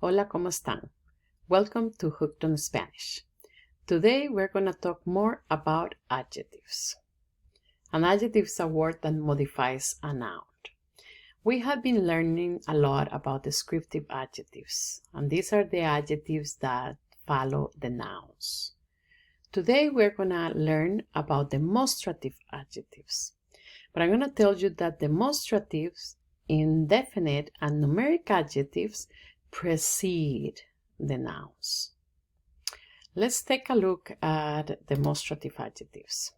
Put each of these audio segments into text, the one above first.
Hola, ¿cómo están? Welcome to Hooked on Spanish. Today we're going to talk more about adjectives. An adjective is a word that modifies a noun. We have been learning a lot about descriptive adjectives, and these are the adjectives that follow the nouns. Today we're going to learn about demonstrative adjectives, but I'm going to tell you that demonstratives, indefinite, and numeric adjectives precede the nouns. Let's take a look at demonstrative adjectives.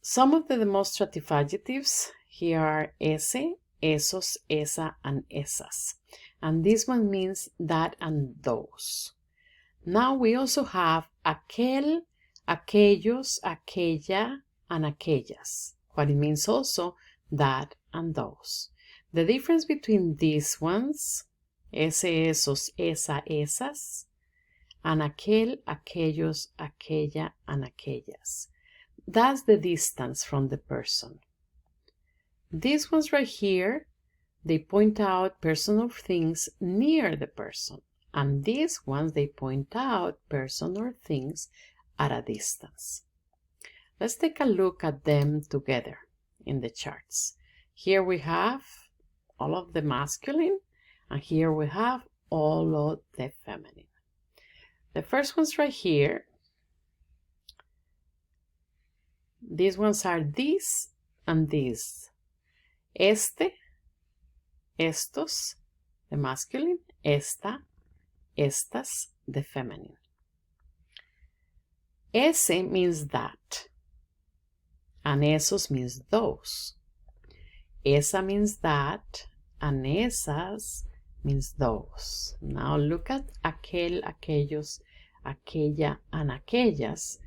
Some of the demonstrative adjectives here are ese, esos, esa, and esas. And this one means that and those. Now we also have aquel, aquellos, aquella, and aquellas. What it means also that and those. The difference between these ones, ese, esos, esa, esas, and aquel, aquellos, aquella, and aquellas. That's the distance from the person. These ones right here, they point out person or things near the person. And these ones, they point out person or things at a distance. Let's take a look at them together in the charts. Here we have all of the masculine, and here we have all of the feminine. The first ones right here, these ones are these and these. Este, estos, the masculine, esta, estas, the feminine. Ese means that, and esos means those. Esa means that, and esas means those. Now look at aquel, aquellos, aquella, and aquellas.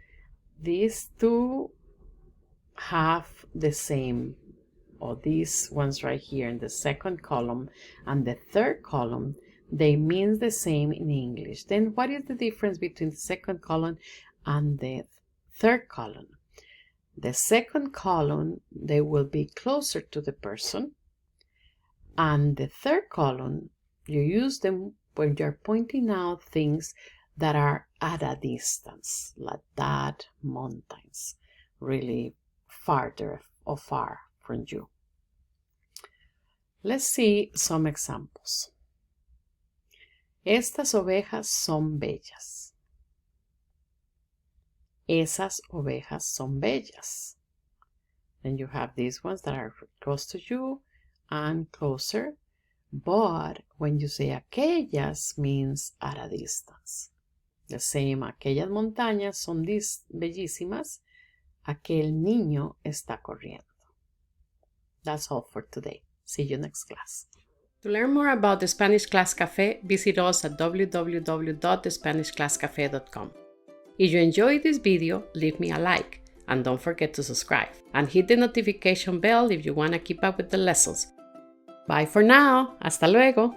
These two have the same, or these ones right here in the second column and the third column, they mean the same in English. Then what is the difference between the second column and the third column? The second column, they will be closer to the person. And the third column, you use them when you're pointing out things that are at a distance, like that, mountains, really farther or far from you. Let's see some examples. Estas ovejas son bellas. Esas ovejas son bellas. Then you have these ones that are close to you and closer. But when you say aquellas, means at a distance. The same, aquellas montañas son bellísimas. Aquel niño está corriendo. That's all for today. See you next class. To learn more about the Spanish Class Café, visit us at www.thespanishclasscafe.com. If you enjoyed this video, leave me a like and don't forget to subscribe and hit the notification bell if you want to keep up with the lessons. Bye for now. Hasta luego.